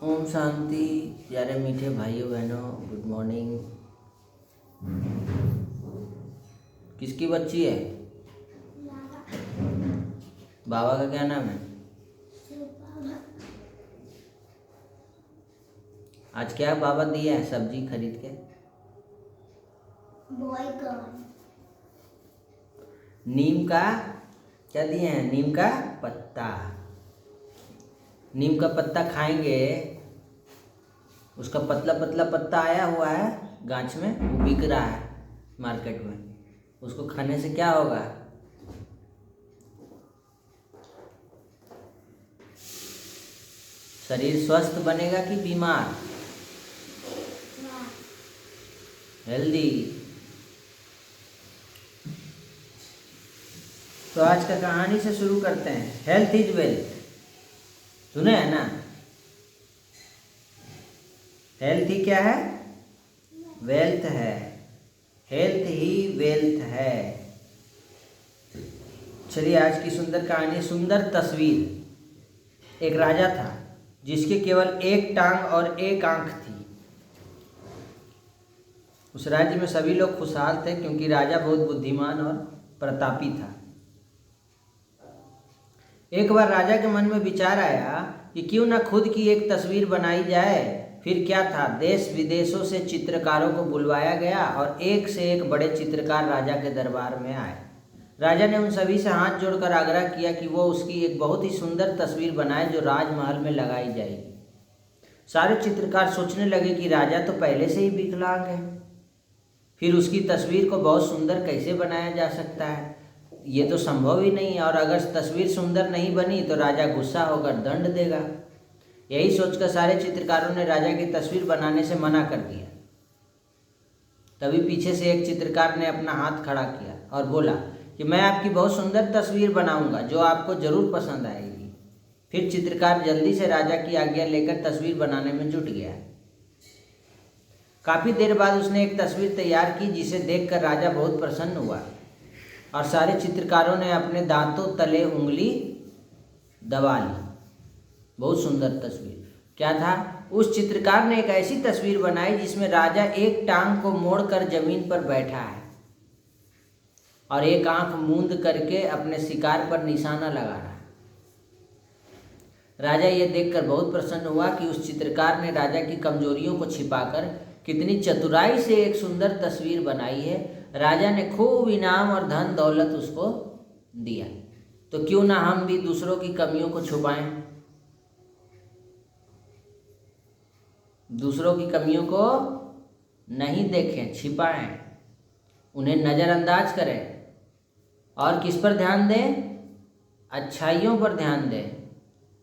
ओम शांति। प्यारे मीठे भाइयों बहनों, गुड मॉर्निंग। किसकी बच्ची है? बाबा का क्या नाम है? आज क्या बाबा दिया है सब्जी खरीद के? नीम का क्या दिए हैं? नीम का पत्ता। नीम का पत्ता खाएंगे, उसका पतला पतला पत्ता आया हुआ है गांच में, वो बिक रहा है मार्केट में। उसको खाने से क्या होगा? शरीर स्वस्थ बनेगा कि बीमार? हेल्दी। तो आज का कहानी से शुरू करते हैं। हेल्थ इज वेल्थ, सुने हैं ना? हेल्थ ही क्या है? वेल्थ है। हेल्थ ही वेल्थ है। चलिए आज की सुंदर कहानी। सुंदर तस्वीर। एक राजा था जिसके केवल एक टांग और एक आंख थी। उस राज्य में सभी लोग खुशहाल थे क्योंकि राजा बहुत बुद्धिमान और प्रतापी था। एक बार राजा के मन में विचार आया कि क्यों ना खुद की एक तस्वीर बनाई जाए। फिर क्या था, देश विदेशों से चित्रकारों को बुलवाया गया और एक से एक बड़े चित्रकार राजा के दरबार में आए। राजा ने उन सभी से हाथ जोड़कर आग्रह किया कि वो उसकी एक बहुत ही सुंदर तस्वीर बनाए जो राजमहल में लगाई जाएगी। सारे चित्रकार सोचने लगे कि राजा तो पहले से ही विकलांग है, फिर उसकी तस्वीर को बहुत सुंदर कैसे बनाया जा सकता है? ये तो संभव ही नहीं है, और अगर तस्वीर सुंदर नहीं बनी तो राजा गुस्सा होकर दंड देगा। यही सोचकर सारे चित्रकारों ने राजा की तस्वीर बनाने से मना कर दिया। तभी पीछे से एक चित्रकार ने अपना हाथ खड़ा किया और बोला कि मैं आपकी बहुत सुंदर तस्वीर बनाऊंगा जो आपको जरूर पसंद आएगी। फिर चित्रकार जल्दी से राजा की आज्ञा लेकर तस्वीर बनाने में जुट गया। काफ़ी देर बाद उसने एक तस्वीर तैयार की जिसे देखकर राजा बहुत प्रसन्न हुआ और सारे चित्रकारों ने अपने दांतों तले उंगली दबा ली। बहुत सुंदर तस्वीर। क्या था? उस चित्रकार ने एक ऐसी तस्वीर बनाई जिसमें राजा एक टांग को मोड़कर जमीन पर बैठा है और एक आंख मूंद करके अपने शिकार पर निशाना लगा रहा है। राजा ये देखकर बहुत प्रसन्न हुआ कि उस चित्रकार ने राजा की कमजोरियों को छिपाकर कितनी चतुराई से एक सुंदर तस्वीर बनाई है। राजा ने खूब इनाम और धन दौलत उसको दिया। तो क्यों ना हम भी दूसरों की कमियों को छुपाएं, दूसरों की कमियों को नहीं देखें, छिपाएं, उन्हें नज़रअंदाज करें और किस पर ध्यान दें? अच्छाइयों पर ध्यान दें।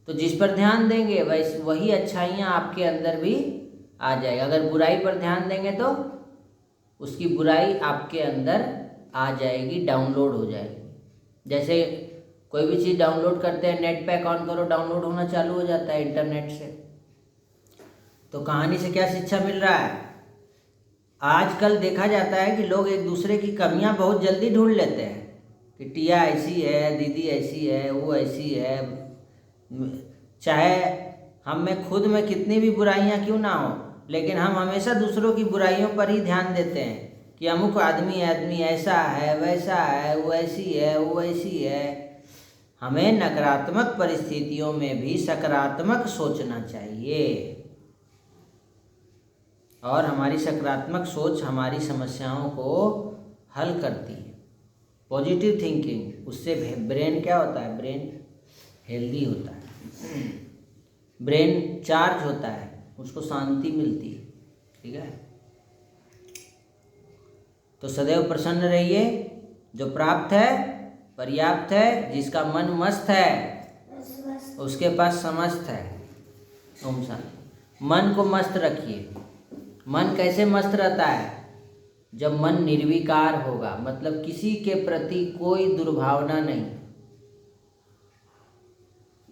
तो जिस पर ध्यान देंगे वही अच्छाइयाँ आपके अंदर भी आ जाएगी। अगर बुराई पर ध्यान देंगे तो उसकी बुराई आपके अंदर आ जाएगी, डाउनलोड हो जाएगी। जैसे कोई भी चीज़ डाउनलोड करते हैं, नेट पैक ऑन करो, डाउनलोड होना चालू हो जाता है इंटरनेट से। तो कहानी से क्या शिक्षा मिल रहा है? आजकल देखा जाता है कि लोग एक दूसरे की कमियां बहुत जल्दी ढूंढ लेते हैं कि टिया ऐसी है, दीदी ऐसी है, वो ऐसी है। चाहे हम में खुद में कितनी भी बुराइयां क्यों ना हो, लेकिन हम हमेशा दूसरों की बुराइयों पर ही ध्यान देते हैं कि अमुक आदमी ऐसा है, वैसा है, वो ऐसी है, वो ऐसी है। हमें नकारात्मक परिस्थितियों में भी सकारात्मक सोचना चाहिए और हमारी सकारात्मक सोच हमारी समस्याओं को हल करती है। पॉजिटिव थिंकिंग, उससे ब्रेन क्या होता है? ब्रेन हेल्दी होता है, ब्रेन चार्ज होता है, उसको शांति मिलती है। ठीक है, तो सदैव प्रसन्न रहिए। जो प्राप्त है पर्याप्त है, जिसका मन मस्त है उसके पास समस्त है। ओम शांति। मन को मस्त रखिए। मन कैसे मस्त रहता है? जब मन निर्विकार होगा, मतलब किसी के प्रति कोई दुर्भावना नहीं।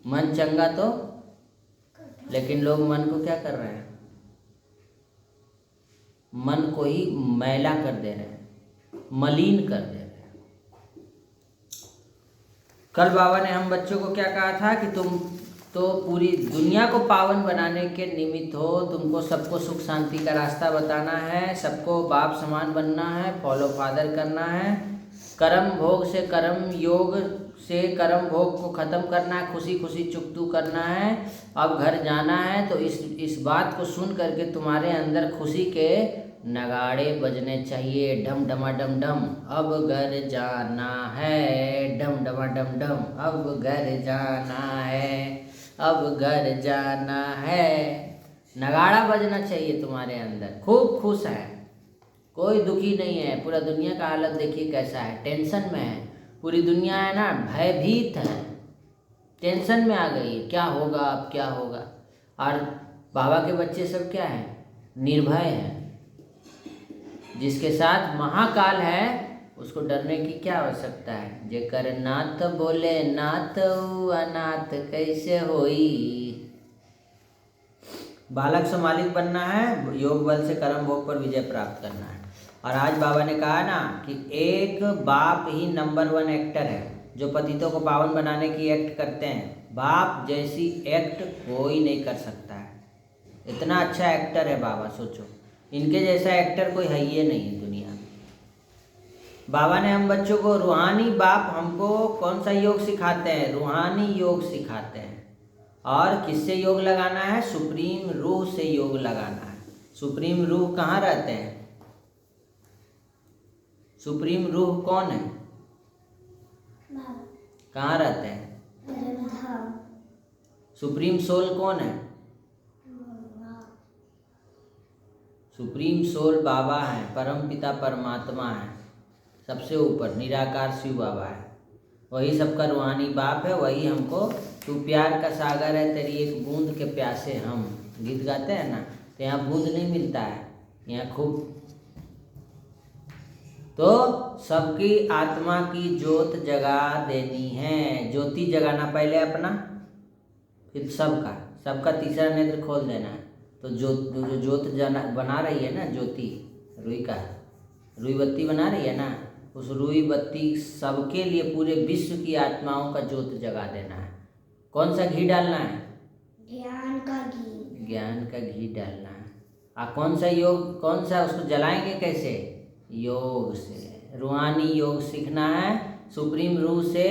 मन चंगा तो, लेकिन लोग मन को क्या कर रहे हैं? मन को ही मैला कर दे रहे हैं, मलिन कर दे रहे हैं। कल बाबा ने हम बच्चों को क्या कहा था कि तुम तो पूरी दुनिया को पावन बनाने के निमित्त हो। तुमको सबको सुख शांति का रास्ता बताना है, सबको बाप समान बनना है, फॉलो फादर करना है, कर्म भोग से कर्म योग से कर्म भोग को ख़त्म करना है, खुशी खुशी चुकतू करना है। अब घर जाना है तो इस बात को सुन करके तुम्हारे अंदर खुशी के नगाड़े बजने चाहिए, डम डमा डम डम। अब घर जाना है, डम डमा डम डम। अब घर जाना है, अब घर जाना है। नगाड़ा बजना चाहिए तुम्हारे अंदर। खूब खुश है, कोई दुखी नहीं है। पूरा दुनिया का हालत देखिए कैसा है, टेंशन में है पूरी दुनिया, है ना, भयभीत है, टेंशन में आ गई है, क्या होगा अब क्या होगा। और बाबा के बच्चे सब क्या है, निर्भय है। जिसके साथ महाकाल है उसको डरने की क्या आवश्यकता है। जेकर नाथ बोले नाथ अनाथ कैसे होई। बालक से मालिक बनना है, योग बल से कर्म भोग पर विजय प्राप्त करना है। और आज बाबा ने कहा ना कि एक बाप ही नंबर 1 एक्टर है जो पतितों को पावन बनाने की एक्ट करते हैं। बाप जैसी एक्ट कोई नहीं कर सकता है, इतना अच्छा एक्टर है बाबा। सोचो इनके जैसा एक्टर कोई है ही नहीं है दुनिया में। बाबा ने हम बच्चों को रूहानी बाप हमको कौन सा योग सिखाते हैं, रूहानी योग सिखाते हैं। और किससे योग लगाना है, सुप्रीम रूह से योग लगाना है। सुप्रीम रूह कहाँ रहते हैं, सुप्रीम रूह कौन है, कहाँ रहते हैं, सुप्रीम सोल कौन है, सुप्रीम सोल बाबा है, परम पिता परमात्मा है, सबसे ऊपर निराकार शिव बाबा है। वही सबका रूहानी बाप है। वही हमको, तू प्यार का सागर है तेरी एक बूंद के प्यासे हम, गीत गाते हैं ना। तो यहाँ बूंद नहीं मिलता है, यहाँ खूब। तो सबकी आत्मा की ज्योत जगा देनी है। ज्योति जगाना पहले अपना, फिर सबका तीसरा नेत्र खोल देना है। तो जो ज्योत बना रही है ना, ज्योति रुई बत्ती बना रही है ना, उस रुई बत्ती सबके लिए पूरे विश्व की आत्माओं का ज्योत जगा देना है। कौन सा घी डालना है, ज्ञान का घी, ज्ञान का घी डालना है। कौन सा योग, कौन सा, उसको जलाएंगे कैसे, योग से। रूहानी योग सीखना है, सुप्रीम रूह से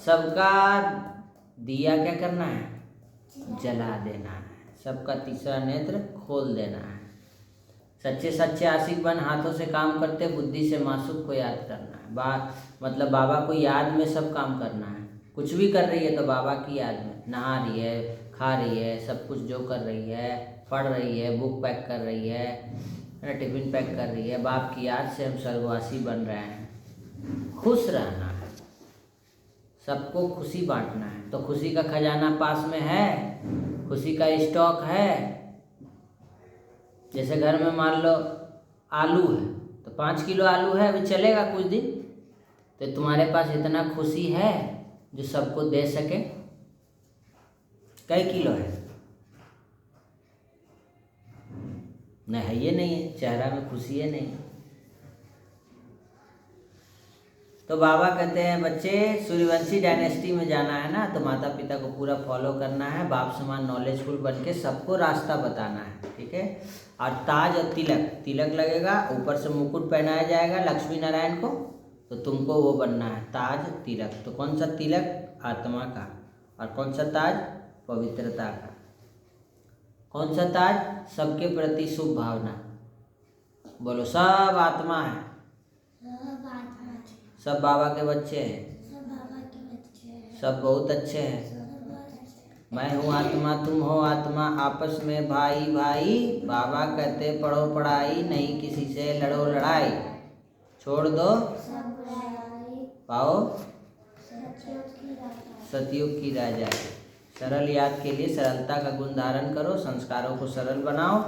सबका दिया क्या करना है, जला देना है। सबका तीसरा नेत्र खोल देना है। सच्चे सच्चे आशिक बन, हाथों से काम करते, बुद्धि से मासूक को याद करना है। मतलब बाबा को याद में सब काम करना है। कुछ भी कर रही है तो बाबा की याद में, नहा रही है, खा रही है, सब कुछ जो कर रही है, पढ़ रही है, बुक पैक कर रही है, टिफिन पैक कर रही है, बाप की याद से हम स्वर्गवासी बन रहे हैं। खुश रहना है, सबको खुशी बांटना है। तो खुशी का खजाना पास में है, खुशी का स्टॉक है। जैसे घर में मान लो आलू है तो 5 किलो आलू है, अभी चलेगा कुछ दिन। तो तुम्हारे पास इतना खुशी है जो सबको दे सके। कई किलो है, नहीं है, ये नहीं है, चेहरा में खुशी है नहीं। तो बाबा कहते हैं बच्चे सूर्यवंशी डायनेस्टी में जाना है ना, तो माता पिता को पूरा फॉलो करना है, बाप समान नॉलेजफुल बन के सबको रास्ता बताना है, ठीक है। और ताज और तिलक लगेगा, ऊपर से मुकुट पहनाया जाएगा लक्ष्मी नारायण को, तो तुमको वो बनना है, ताज तिलक। तो कौन सा तिलक, आत्मा का, और कौन सा ताज, पवित्रता का। कौन सा ताज, सबके प्रति शुभ भावना। बोलो सब आत्मा है, सब बाबा के बच्चे हैं, सब बहुत अच्छे हैं। मैं हूँ आत्मा, तुम हो आत्मा, आपस में भाई भाई। बाबा कहते पढ़ो पढ़ाई, नहीं किसी से लड़ो लड़ाई, छोड़ दो पाओ सतयुग की राजा। सरल याद के लिए सरलता का गुण धारण करो, संस्कारों को सरल बनाओ।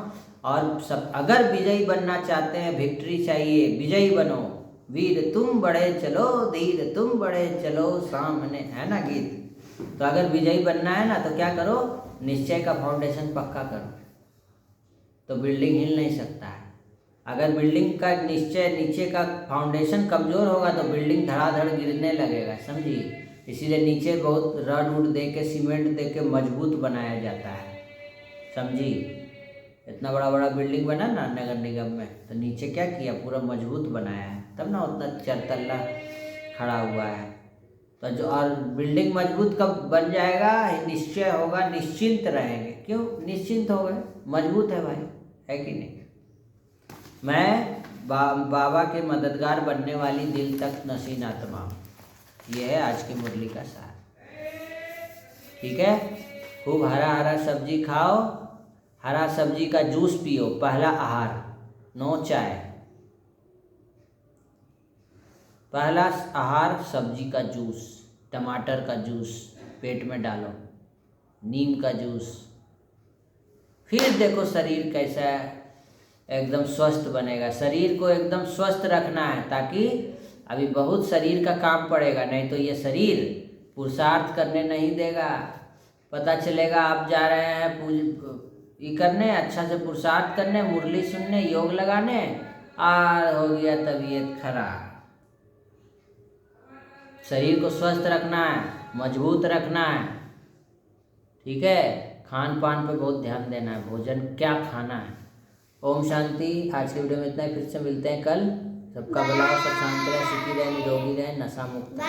और सब अगर विजयी बनना चाहते हैं, विक्ट्री चाहिए, विजयी बनो। वीर तुम बड़े चलो, धीर तुम बड़े चलो, सामने, है ना गीत। तो अगर विजयी बनना है ना तो क्या करो, निश्चय का फाउंडेशन पक्का करो, तो बिल्डिंग हिल नहीं सकता है। अगर बिल्डिंग का निश्चय, नीचे का फाउंडेशन कमज़ोर होगा तो बिल्डिंग धड़ाधड़ गिरने लगेगा, समझिए। इसीलिए नीचे बहुत रड वुड दे के सीमेंट दे के मजबूत बनाया जाता है, समझी। इतना बड़ा बड़ा बिल्डिंग बना ना नगर निगम में, तो नीचे क्या किया, पूरा मजबूत बनाया है, तब ना उतना 4 तल्ला खड़ा हुआ है। तो जो और बिल्डिंग मजबूत कब बन जाएगा, निश्चय होगा, निश्चिंत रहेंगे। क्यों निश्चिंत हो गए, मजबूत है भाई, है कि नहीं। मैं बाबा के मददगार बनने वाली दिल तक नसीन आत्मा हूँ। ये है आज की मुरली का सार, ठीक है। खूब हरा हरा सब्जी खाओ, हरा सब्जी का जूस पियो, पहला आहार, नो चाय। पहला आहार सब्जी का जूस, टमाटर का जूस पेट में डालो, नीम का जूस। फिर देखो शरीर कैसा एकदम स्वस्थ बनेगा। शरीर को एकदम स्वस्थ रखना है, ताकि अभी बहुत शरीर का काम पड़ेगा, नहीं तो ये शरीर पुरुषार्थ करने नहीं देगा। पता चलेगा आप जा रहे हैं ये करने, अच्छा से पुरुषार्थ करने, मुरली सुनने, योग लगाने, और हो गया तबीयत खराब। शरीर को स्वस्थ रखना है, मजबूत रखना है, ठीक है। खान पान पे बहुत ध्यान देना है, भोजन क्या खाना है। ओम शांति। आज के वीडियो में इतना ही, फिर से मिलते हैं कल। सबका भला हो, सब शांत रहे, सुखी रहे, निरोगी रहे, नशा मुक्त।